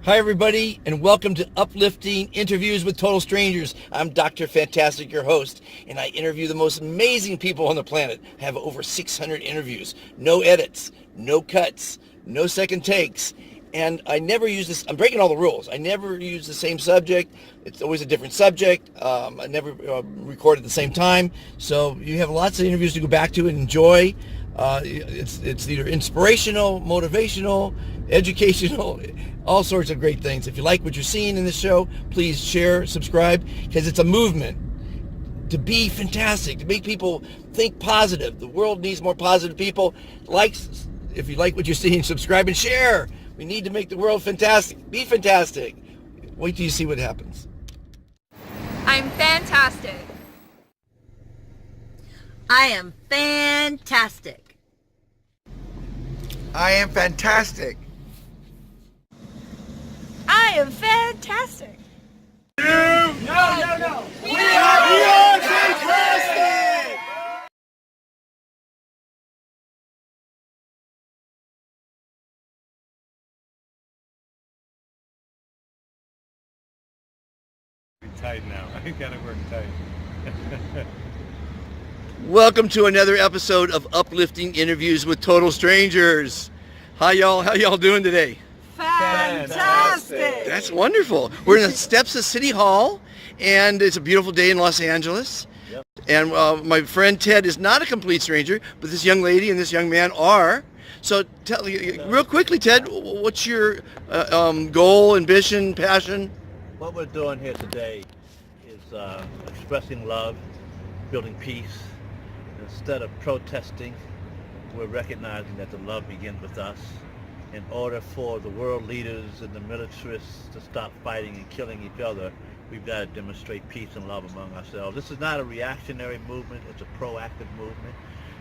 Hi, everybody, and welcome to Uplifting Interviews with Total Strangers. I'm Dr. Fantastic, your host, and I interview the most amazing people on the planet. I have over 600 interviews, no edits, no cuts, no second takes, and I never use this. I'm breaking all the rules. I never use the same subject. It's always a different subject. I never record at the same time, so you have lots of interviews to go back to and enjoy. It's either inspirational, motivational, educational, all sorts of great things. If you like what you're seeing in this show, please share, subscribe, because it's a movement to be fantastic, to make people think positive. The world needs more positive people. If you like what you're seeing, subscribe and share. We need to make the world fantastic. Be fantastic. Wait till you see what happens. I'm fantastic. I am fantastic. I am fantastic. I am fantastic. No. We are fantastic. Tight now. I gotta work tight. Welcome to another episode of Uplifting Interviews with Total Strangers. How y'all doing today? Fantastic. That's wonderful. We're in the steps of City Hall, and it's a beautiful day in Los Angeles. Yep. And my friend Ted is not a complete stranger, but this young lady and this young man are. So tell me, real quickly, Ted, what's your goal, ambition, passion? What we're doing here today is expressing love, building peace. Instead of protesting, we're recognizing that the love begins with us. In order for the world leaders and the militarists to stop fighting and killing each other, we've got to demonstrate peace and love among ourselves. This is not a reactionary movement, it's a proactive movement.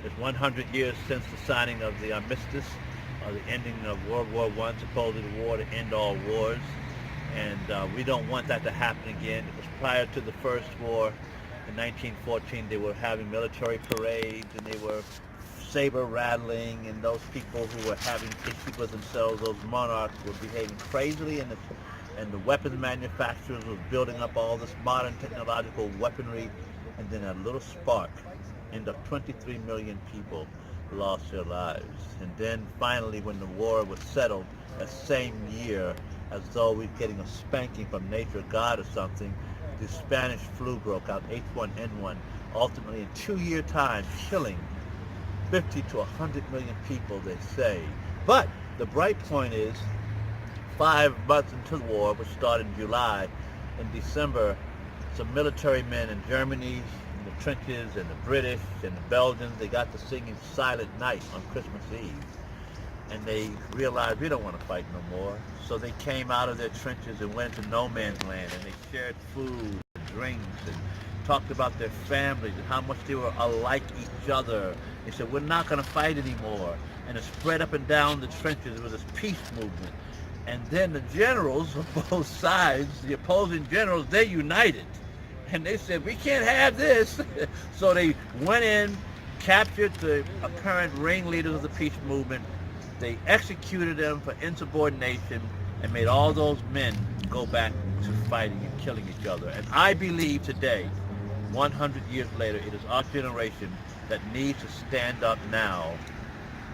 It's 100 years since the signing of the armistice, the ending of World War I, supposedly the war to end all wars. And we don't want that to happen again. It was prior to the first war in 1914. They were having military parades and they were saber rattling, and those people who were having issues with themselves, those monarchs, were behaving crazily, and the weapons manufacturers were building up all this modern technological weaponry, and then a little spark ended up 23 million people lost their lives. And then finally, when the war was settled, that same year, as though we're getting a spanking from nature, God or something, the Spanish flu broke out, H1N1, ultimately in 2-year time, killing 50 to 100 million people, they say. But the bright point is, 5 months into the war, which started in July, in December, some military men in Germany, in the trenches, and the British, and the Belgians, they got to singing Silent Night on Christmas Eve. And they realized we don't want to fight no more. So they came out of their trenches and went into no man's land, and they shared food and drinks and talked about their families and how much they were alike each other. They said, we're not going to fight anymore. And it spread up and down the trenches with this peace movement. And then the generals of both sides, the opposing generals, they united. And they said, we can't have this. So they went in, captured the apparent ringleaders of the peace movement. They executed them for insubordination and made all those men go back to fighting and killing each other. And I believe today, 100 years later, it is our generation that needs to stand up now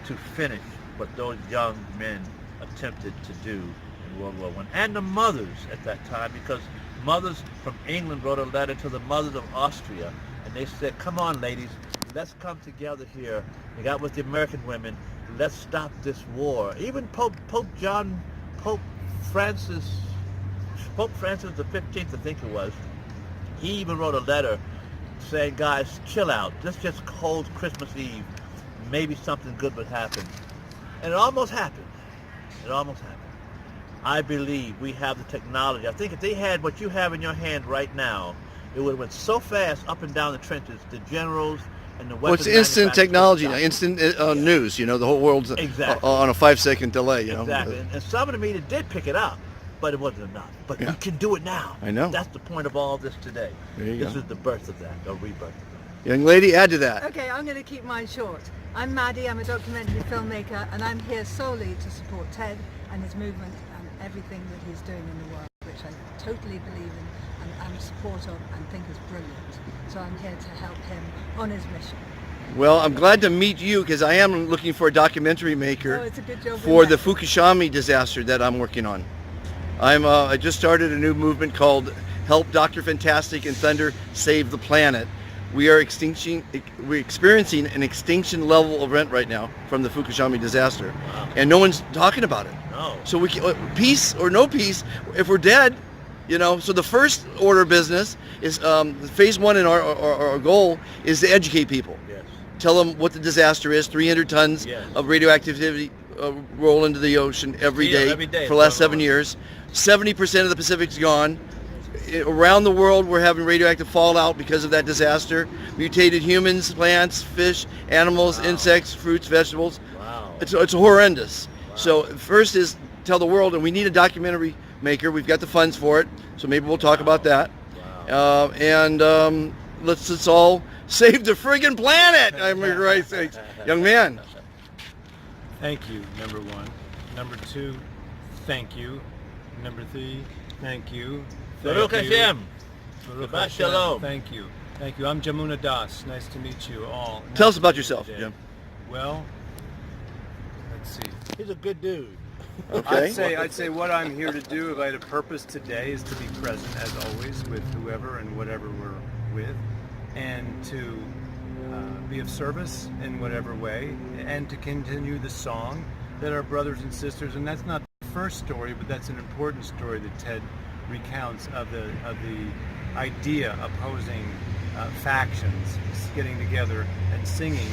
to finish what those young men attempted to do in World War I. And the mothers at that time, because mothers from England wrote a letter to the mothers of Austria, and they said, come on, ladies, let's come together here. They got with the American women. Let's stop this war. Even Pope Francis the 15th, I think it was, he even wrote a letter saying, guys, chill out. Let's just hold Christmas Eve. Maybe something good would happen. And it almost happened. I believe we have the technology. I think if they had what you have in your hand right now, it would have went so fast up and down the trenches, the generals and the weapons. Well, it's instant technology now, now, instant news. You know, the whole world's on a 5-second delay. You know, exactly. And some of the media did pick it up, but it wasn't enough. But we can do it now. I know. That's the point of all this today. This is the birth of that, a rebirth. Young lady, add to that. Okay, I'm going to keep mine short. I'm Maddie, I'm a documentary filmmaker, and I'm here solely to support Ted and his movement and everything that he's doing in the world, which I totally believe in and am support of and think is brilliant. So I'm here to help him on his mission. Well, I'm glad to meet you because I am looking for a documentary maker Oh, it's a good job for we the met. Fukushima disaster that I'm working on. I just started a new movement called Help Dr. Fantastic and Thunder Save the Planet. We're experiencing an extinction level event right now from the Fukushima disaster, and no one's talking about it. No. So we can, peace or no peace, if we're dead, so the first order of business is phase one in our goal is to educate people. Yes. Tell them what the disaster is. 300 tons Yes. of radioactivity roll into the ocean every day for the last 7 years. 70% of the Pacific's gone. Around the world, we're having radioactive fallout because of that disaster. Mutated humans, plants, fish, animals, insects, fruits, vegetables. Wow. It's horrendous. So first is tell the world, and we need a documentary maker. We've got the funds for it, so maybe we'll talk about that. Let's all save the friggin' planet. I'm right, young man. Thank you, number one. Number two, thank you. Number three, thank you. Baruch Thank you. Hashem. Baruch Shabbat Hashem. shalom. Thank you. Thank you. I'm Jamuna Das. Nice to meet you all. Tell us about yourself, Jim. Well, let's see. He's a good dude. Okay. I'd say what I'm here to do, if I had a purpose today, is to be present as always with whoever and whatever we're with, and to be of service in whatever way, and to continue the song that our brothers and sisters, and that's not the first story, but that's an important story that Ted recounts of the idea opposing factions getting together and singing,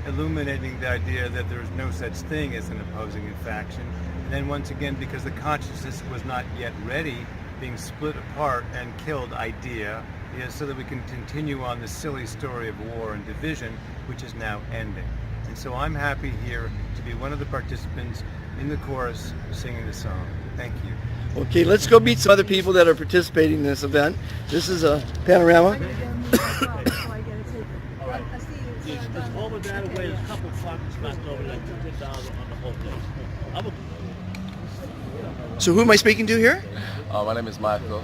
illuminating the idea that there's no such thing as an opposing faction. And then once again, because the consciousness was not yet ready, being split apart and killed idea, so that we can continue on the silly story of war and division, which is now ending. And so I'm happy here to be one of the participants in the chorus singing the song. Thank you. Okay, let's go meet some other people that are participating in this event. This is a panorama. It's over that way. There's a couple of farmers back over there. $2 on the whole place. So who am I speaking to here? My name is Marco.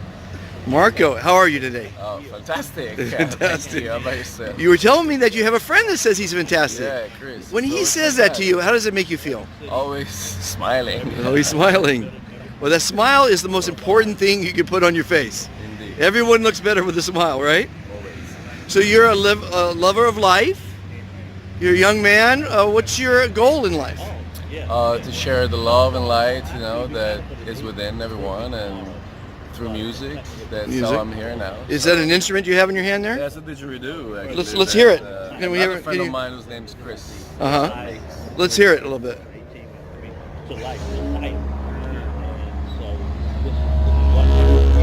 Marco, how are you today? Fantastic. Fantastic. Thank you. How about yourself? You were telling me that you have a friend that says he's fantastic. Yeah, Chris. When he Always says that to fantastic. you, how does it make you feel? Always smiling. Oh, he's smiling. Well, that smile is the most important thing you can put on your face. Indeed. Everyone looks better with a smile, right? Always. So you're a lover of life. You're a young man. What's your goal in life? To share the love and light, that is within everyone, and through music. That's Music. how I'm here now. Is that an instrument you have in your hand there? That's a didgeridoo. Actually. Let's hear it. That, Can we I have hear a it? friend Can of you- mine whose name's Chris. Uh-huh. Let's hear it a little bit. So life is tight. And so this is what we're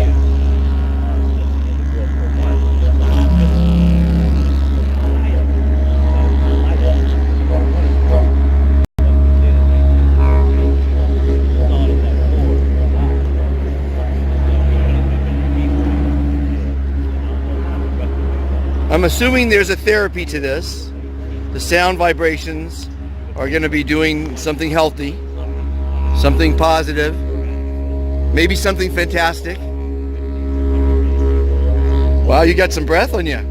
I'm assuming there's a therapy to this. The sound vibrations are going to be doing something healthy, something positive, maybe something fantastic. Wow, you got some breath on you.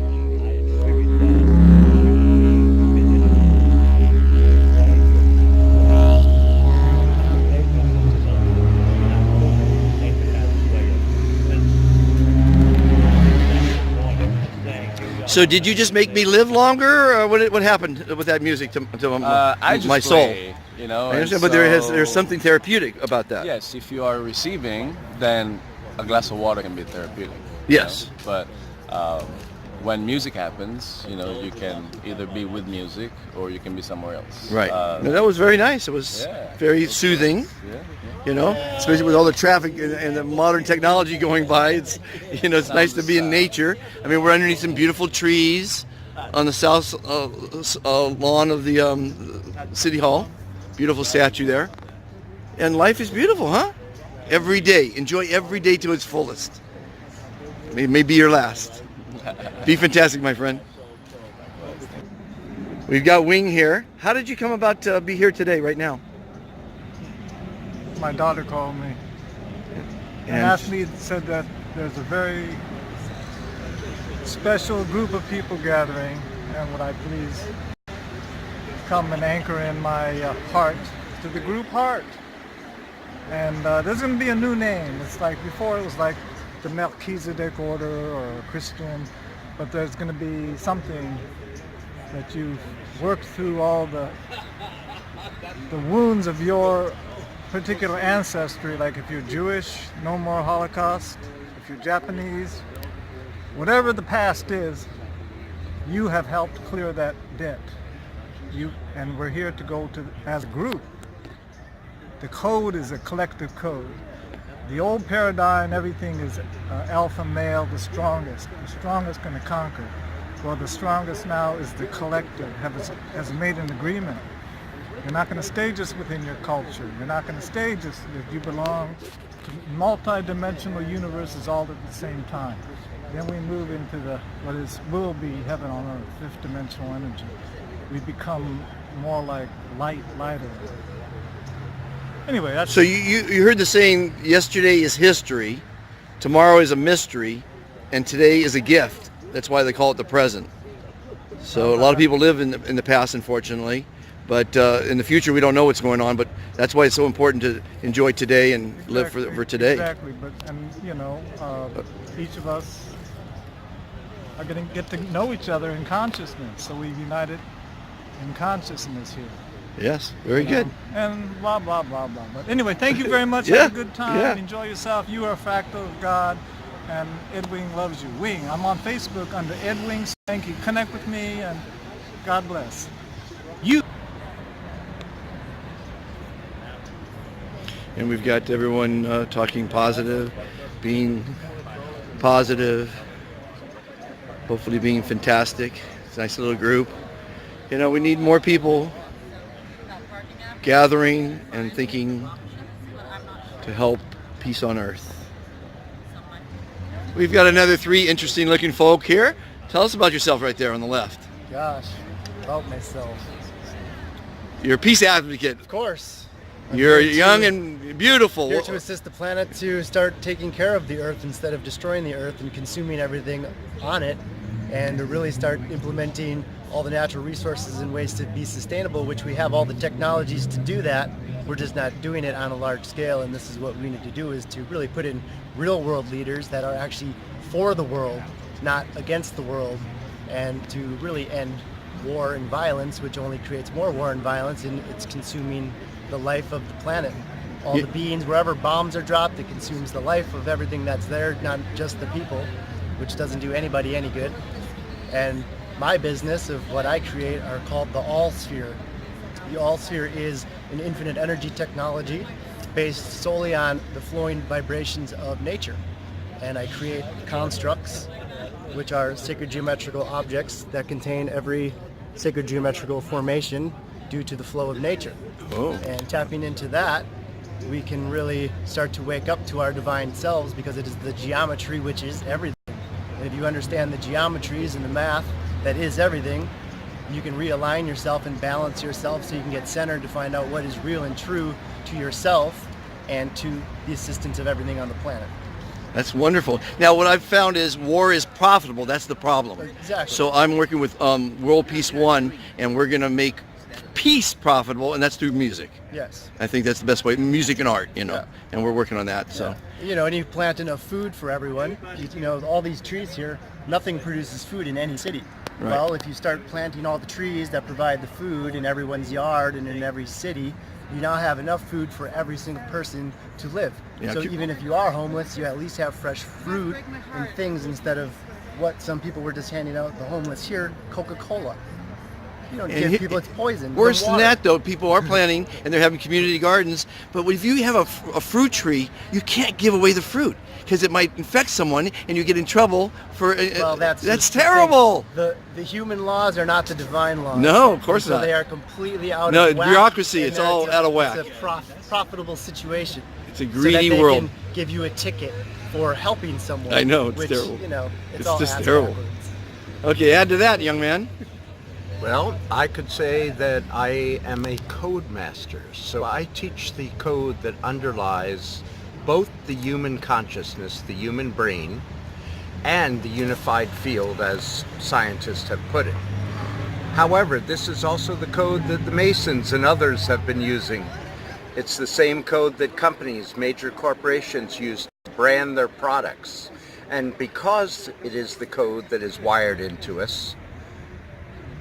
So did you just make me live longer, or what happened with that music to I just my soul? play, I understand, but there's something therapeutic about that. Yes, if you are receiving, then a glass of water can be therapeutic. Yes. But when music happens, you can either be with music or you can be somewhere else. Right. No, that was very nice. It was very soothing. Yeah. Especially with all the traffic and the modern technology going by. It's it's nice to be in nature. I mean, we're underneath some beautiful trees on the south lawn of the City Hall. Beautiful statue there. And life is beautiful, huh? Every day. Enjoy every day to its fullest. It may be your last. Be fantastic, my friend. We've got Wing here. How did you come about to be here today, right now? my daughter called me and asked me, said that there's a very special group of people gathering, and would I please come and anchor in my heart to the group heart. And there's going to be a new name. It's like before it was like the Melchizedek order or Christian, but there's going to be something that you've worked through all the wounds of your particular ancestry. Like if you're Jewish, no more Holocaust. If you're Japanese, whatever the past is, you have helped clear that debt. And we're here to go to, as a group. The code is a collective code. The old paradigm, everything is alpha male, the strongest. The strongest going to conquer. Well, the strongest now is the collective, has made an agreement. You're not going to stay just within your culture. You're not going to stay just if you belong to multi-dimensional universes all at the same time. Then we move into will be heaven on earth, fifth dimensional energy. We become more like lighter. Anyway, that's... So you heard the saying, yesterday is history, tomorrow is a mystery, and today is a gift. That's why they call it the present. So a lot of people live in the past, unfortunately, but in the future we don't know what's going on, but that's why it's so important to enjoy today and live for today. Exactly, each of us are going to get to know each other in consciousness, so we've united in consciousness here. Yes, very good. And blah, blah, blah, blah. But anyway, thank you very much. Yeah, Have a good time. yeah. Enjoy yourself. You are a fractal of God, and Ed Wing loves you. Wing. I'm on Facebook under Ed Wing. Thank you. Connect with me, and God bless. You. And we've got everyone talking positive, being positive, hopefully being fantastic. It's a nice little group. You know, we need more people gathering and thinking to help peace on earth. We've got another 3 interesting looking folk here. Tell us about yourself right there on the left. Gosh, about myself. You're a peace advocate. Of course. You're young and beautiful. Here to assist the planet to start taking care of the earth instead of destroying the earth and consuming everything on it, and to really start implementing all the natural resources in ways to be sustainable, which we have all the technologies to do that. We're just not doing it on a large scale, and this is what we need to do, is to really put in real world leaders that are actually for the world, not against the world, and to really end war and violence, which only creates more war and violence, and it's consuming the life of the planet. All the beings, wherever bombs are dropped, it consumes the life of everything that's there, not just the people, which doesn't do anybody any good. And my business of what I create are called the All Sphere. The All Sphere is an infinite energy technology based solely on the flowing vibrations of nature. And I create constructs, which are sacred geometrical objects that contain every sacred geometrical formation due to the flow of nature. Oh. And tapping into that, we can really start to wake up to our divine selves, because it is the geometry which is everything. And if you understand the geometries and the math that is everything, you can realign yourself and balance yourself so you can get centered to find out what is real and true to yourself and to the assistance of everything on the planet. That's wonderful. Now, what I've found is war is profitable. That's the problem. Exactly. So I'm working with World Peace One, and we're going to make peace profitable, and that's through music. Yes. I think that's the best way. Music and art, Yeah. and we're working on that. So. You know, and you plant enough food for everyone. You know, all these trees here, nothing produces food in any city. Right. Well, if you start planting all the trees that provide the food in everyone's yard and in every city, you now have enough food for every single person to live. Yeah, so even if you are homeless, you at least have fresh fruit and things instead of what some people were just handing out the homeless here, Coca-Cola. You don't give people, it's poison. Worse It's than water. that, though, people are planting and they're having community gardens. But if you have a fruit tree, you can't give away the fruit because it might infect someone and you get in trouble for. Well, that's terrible. The human laws are not the divine laws. No, of course so not. They are completely out No, of whack. bureaucracy, and it's all out of whack. It's a profitable situation. It's a greedy so that world. They can give you a ticket for helping someone. I know, it's which, terrible. You know, It's all just ass terrible. backwards. Okay, add to that, young man. Well, I could say that I am a code master. So I teach the code that underlies both the human consciousness, the human brain, and the unified field, as scientists have put it. However, this is also the code that the Masons and others have been using. It's the same code that companies, major corporations use to brand their products. And because it is the code that is wired into us,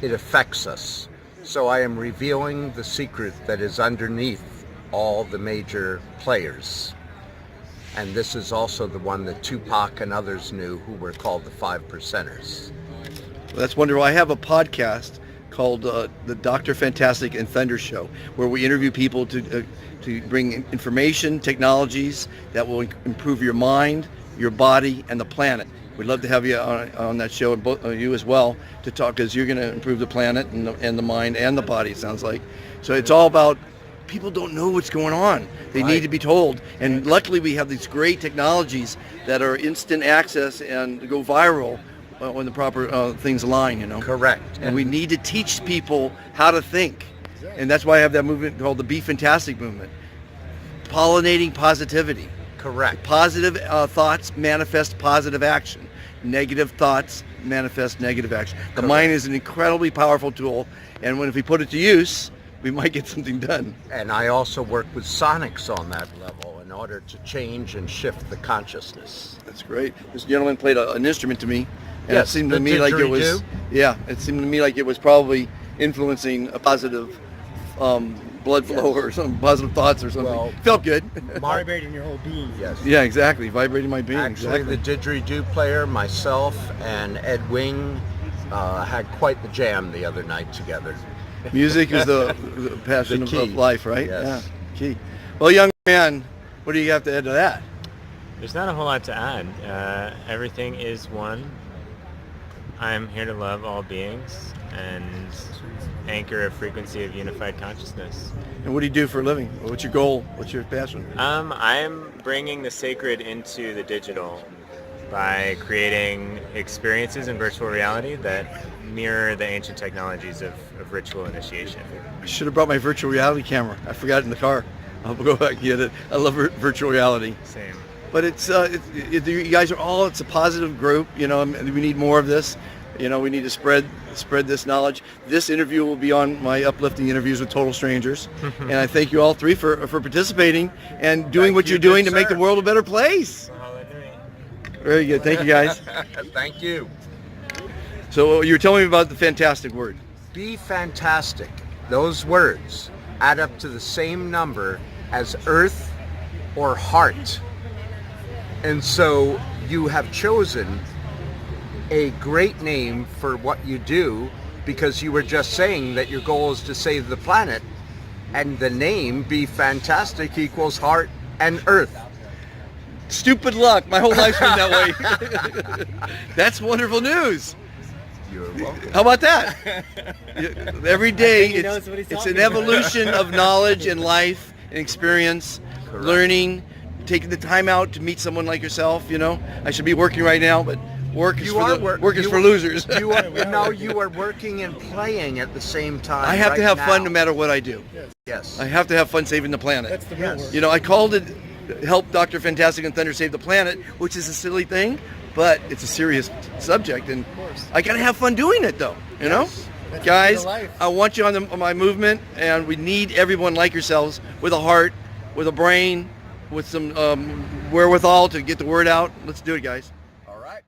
it affects us. So I am revealing the secret that is underneath all the major players. And this is also the one that Tupac and others knew, who were called the 5%ers. Well, that's wonderful. I have a podcast called the Dr. Fantastic and Thunder Show, where we interview people to bring information, technologies that will improve your mind, your body, and the planet. We'd love to have you on that show, and you as well, to talk, because you're going to improve the planet and the mind and the body, it sounds like. So it's all about, people don't know what's going on. They need to be told. And luckily we have these great technologies that are instant access and go viral when the proper things align, you know. Correct. And we need to teach people how to think. And that's why I have that movement called the Be Fantastic movement. Pollinating positivity. Correct. Positive thoughts manifest positive action. Negative thoughts manifest negative action. The mind is an incredibly powerful tool, and if we put it to use, we might get something done. And I also work with sonics on that level in order to change and shift the consciousness. That's great. This gentleman played an instrument to me, and Yes, it seemed to the me like it was, didgeridoo? yeah, it seemed to me like it was probably influencing a positive blood flow or some positive thoughts or something. Well, felt good. Vibrating your whole being. Yes. Yeah, exactly. Vibrating my being. Actually, exactly. the didgeridoo player, myself, and Ed Wing had quite the jam the other night together. Music is the passion The key. of life, right? Yes. Yeah, key. Well, young man, what do you have to add to that? There's not a whole lot to add. Everything is one. I'm here to love all beings and anchor a frequency of unified consciousness. And what do you do for a living? What's your goal? What's your passion? I'm bringing the sacred into the digital by creating experiences in virtual reality that mirror the ancient technologies of ritual initiation. I should have brought my virtual reality camera. I forgot it in the car. I'll go back and get it. I love virtual reality. Same. But you guys are all, it's a positive group, you know, and we need more of this. You know, we need to spread this knowledge. This interview will be on my Uplifting Interviews with Total Strangers. And I thank you all three for participating and doing what you're doing to make the world a better place. Very good. Thank you, guys. Thank you. So you were telling me about the fantastic word. Be fantastic. Those words add up to the same number as earth or heart. And so you have chosen a great name for what you do, because you were just saying that your goal is to save the planet, and the name Be Fantastic equals heart and earth. Stupid luck. My whole life's been that way. That's wonderful news. You're welcome. How about that? Every day it's an talking evolution of knowledge and life and experience, Correct. learning, taking the time out to meet someone like yourself. You know, I should be working right now, but work is for losers. You are working and playing at the same time. I have to have fun no now. matter what I do. Yes. I have to have fun saving the planet. That's the real Yes. work. You know, I called it Help Dr. Fantastic and Thunder Save the Planet, which is a silly thing, but it's a serious subject, and I gotta have fun doing it though, you know? That's Guys, the life. I want you on my movement, and we need everyone like yourselves with a heart, with a brain, with some wherewithal to get the word out. Let's do it, guys. All right.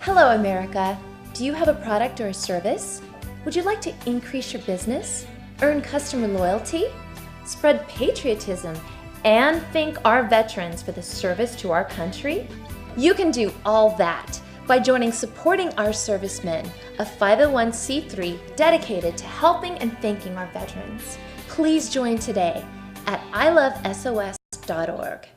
Hello, America. Do you have a product or a service? Would you like to increase your business, earn customer loyalty, spread patriotism, and thank our veterans for the service to our country? You can do all that by joining Supporting Our Servicemen, a 501c3 dedicated to helping and thanking our veterans. Please join today at ilovesos.org.